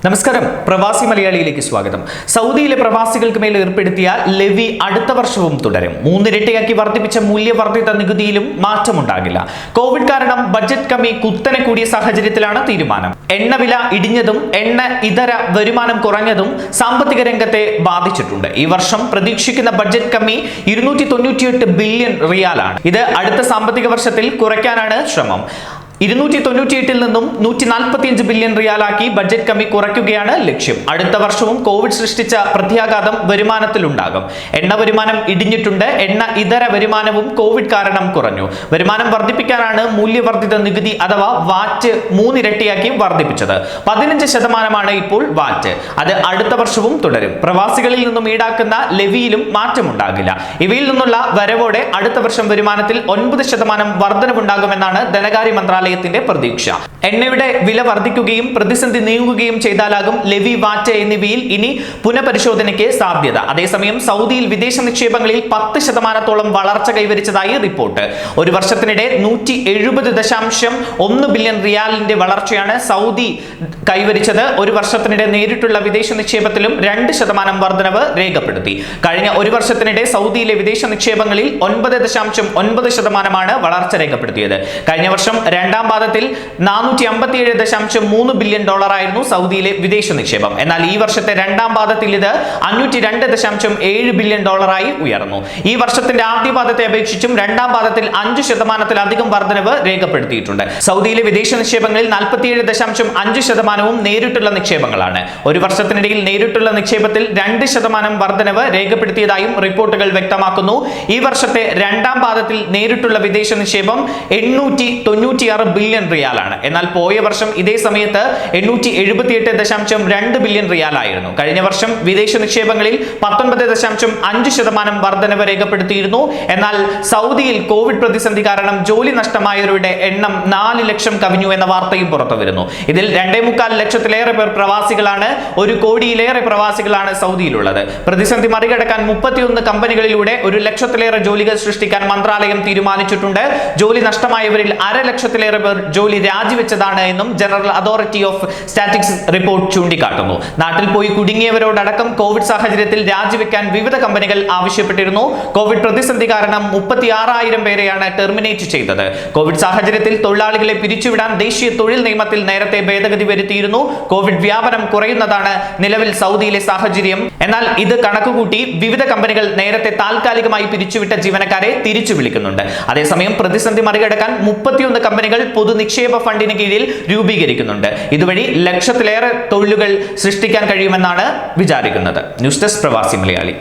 നമസ്കാരം, പ്രവാസി മലയാളിയിലേക്ക് സ്വാഗതം. സൗദിയിലെ പ്രവാസികൾക്ക് മേൽ ഏർപ്പെടുത്തിയ ലെവി അടുത്ത വർഷവും തുടരും. മൂന്നിരട്ടിയാക്കി വർദ്ധിപ്പിച്ച മൂല്യവർദ്ധിത നികുതിയിലും മാറ്റമുണ്ടാകില്ല. കോവിഡ് കാരണം ബജറ്റ് കമ്മി കുത്തനെ കൂടിയ സാഹചര്യത്തിലാണ് തീരുമാനം. എണ്ണവില ഇടിഞ്ഞതും എണ്ണ ഇതര വരുമാനം കുറഞ്ഞതും സാമ്പത്തിക രംഗത്തെ ബാധിച്ചിട്ടുണ്ട്. ഈ വർഷം പ്രതീക്ഷിക്കുന്ന ബജറ്റ് കമ്മി 298 ബില്യൺ റിയാലാണ്. ഇത് അടുത്ത സാമ്പത്തിക വർഷത്തിൽ കുറയ്ക്കാനാണ് ശ്രമം. 298 നിന്നും 145 ബില്യൺ റിയാലാക്കി ബജറ്റ് കമ്മി കുറയ്ക്കുകയാണ് ലക്ഷ്യം. അടുത്ത വർഷവും കോവിഡ് സൃഷ്ടിച്ച പ്രത്യാഘാതം വരുമാനത്തിലുണ്ടാകും. എണ്ണ വരുമാനം ഇടിഞ്ഞിട്ടുണ്ട്. എണ്ണ ഇതര വരുമാനവും കോവിഡ് കാരണം കുറഞ്ഞു. വരുമാനം വർദ്ധിപ്പിക്കാനാണ് മൂല്യവർദ്ധിത നികുതി അഥവാ വാറ്റ് മൂന്നിരട്ടിയാക്കി വർദ്ധിപ്പിച്ചത്. 15% ഇപ്പോൾ വാറ്റ്. അത് അടുത്ത വർഷവും തുടരും. പ്രവാസികളിൽ നിന്നും ഈടാക്കുന്ന ലെവിയിലും മാറ്റമുണ്ടാകില്ല. ഇവയിൽ നിന്നുള്ള വരവോടെ അടുത്ത വർഷം വരുമാനത്തിൽ 9% വർധനവുണ്ടാകുമെന്നാണ് ധനകാര്യ മന്ത്രാലയം പ്രതീക്ഷ. എണ്ണയുടെ വില വർദ്ധിക്കുകയും പ്രതിസന്ധി നീങ്ങുകയും ചെയ്താലാകും ലെവി, വാറ്റ് എന്നിവയിൽ ഇനി പുനഃപരിശോധനയ്ക്ക് സാധ്യത. അതേസമയം സൗദിയിൽ വിദേശ നിക്ഷേപങ്ങളിൽ 10% വളർച്ച കൈവരിച്ചതായി റിപ്പോർട്ട്. ഒരു വർഷത്തിനിടെ 170.1 ബില്യൺ റിയാലിന്റെ വളർച്ചയാണ് സൗദി കൈവരിച്ചത്. ഒരു വർഷത്തിനിടെ നേരിട്ടുള്ള വിദേശ നിക്ഷേപത്തിലും 2% വർധനവ് രേഖപ്പെടുത്തി. കഴിഞ്ഞ ഒരു വർഷത്തിനിടെ സൗദിയിലെ വിദേശ നിക്ഷേപങ്ങളിൽ 9.9% വളർച്ച രേഖപ്പെടുത്തിയത്. കഴിഞ്ഞ വർഷം രണ്ടാം പാദത്തിൽ $457.3 ബില്യൺ ആയിരുന്നു സൗദിയിലെ വിദേശ നിക്ഷേപം. എന്നാൽ ഈ വർഷത്തെ രണ്ടാം പാദത്തിൽ ഇത് $502.7 ബില്യൺ ആയി ഉയർന്നു. ഈ വർഷത്തിന്റെ ആദ്യ പാദത്തെ അപേക്ഷിച്ചും രണ്ടാം പാദത്തിൽ 5%-ലധികം വർധനവ് രേഖപ്പെടുത്തിയിട്ടുണ്ട്. സൗദിയിലെ വിദേശ നിക്ഷേപങ്ങളിൽ 47.5% നേരിട്ടുള്ള നിക്ഷേപങ്ങളാണ്. ഒരു വർഷത്തിനിടയിൽ നേരിട്ടുള്ള നിക്ഷേപത്തിൽ 2% വർധനവ് രേഖപ്പെടുത്തിയതായും റിപ്പോർട്ടുകൾ വ്യക്തമാക്കുന്നു. ഈ വർഷത്തെ രണ്ടാം പാദത്തിൽ നേരിട്ടുള്ള വിദേശ നിക്ഷേപം 896 ബില്യൺ റിയാലാണ്. എന്നാൽ പോയ വർഷം ഇതേ സമയത്ത് 878.2 ബില്യൺ റിയാലായിരുന്നു. കഴിഞ്ഞ വർഷം വിദേശ നിക്ഷേപങ്ങളിൽ 19.5% വർധനവ് രേഖപ്പെടുത്തിയിരുന്നു. എന്നാൽ സൗദിയിൽ കോവിഡ് പ്രതിസന്ധി കാരണം ജോലി നഷ്ടമായവരുടെ എണ്ണം 4 ലക്ഷം കവിഞ്ഞു എന്ന വാർത്തയും പുറത്തു വരുന്നു. ഇതിൽ 2.25 ലക്ഷത്തിലേറെ പേർ പ്രവാസികളാണ്. 1 കോടിയിലേറെ പ്രവാസികളാണ് സൗദിയിലുള്ളത്. പ്രതിസന്ധി മറികടക്കാൻ 31 കമ്പനികളിലൂടെ 1 ലക്ഷത്തിലേറെ ജോലികൾ സൃഷ്ടിക്കാൻ മന്ത്രാലയം തീരുമാനിച്ചിട്ടുണ്ട്. ജോലി നഷ്ടമായവരിൽ 1/2 ലക്ഷത്തിലേറെ പേർ ജോലി രാജിവെച്ചതാണ് എന്നും general authority of statistics report ചൂണ്ടിക്കാട്ടുന്നു. നാട്ടിൽ പോയി കുടുങ്ങിയവരോടക്കം കോവിഡ് സാഹചര്യത്തിൽ രാജിവെക്കാൻ വിവിധ കമ്പനികൾ ആവശ്യപ്പെട്ടിരുന്നു. കോവിഡ് പ്രതിസന്ധി കാരണം 36,000 പേരെയാണ് ടെർമിനേറ്റ് ചെയ്തത്. കോവിഡ് സാഹചര്യത്തിൽ തൊഴിലാളികളെ പിരിച്ചുവിടാൻ ദേശീയ തൊഴിൽ നിയമത്തിൽ നേരത്തെ ഭേദഗതി വരുത്തിയിരുന്നു. കോവിഡ് വ്യാപനം കുറയുന്നതാണ് നിലവിൽ സൗദിയിലെ സാഹചര്യം. എന്നാൽ ഇത് കണക്കുകൂട്ടി വിവിധ കമ്പനികൾ നേരത്തെ താൽക്കാലികമായി പിരിച്ചുവിട്ട ജീവനക്കാരെ തിരിച്ചു വിളിക്കുന്നുണ്ട്. അതേസമയം പ്രതിസന്ധി മറികടക്കാൻ 31 കമ്പനികൾ പൊതു നിക്ഷേപ ഫണ്ടിന് കീഴിൽ രൂപീകരിക്കുന്നുണ്ട്. ഇതുവഴി ലക്ഷത്തിലേറെ തൊഴിലുകൾ സൃഷ്ടിക്കാൻ കഴിയുമെന്നാണ് വിചാരിക്കുന്നത്. ന്യൂസ് ഡെസ്ക് പ്രവാസി മലയാളി.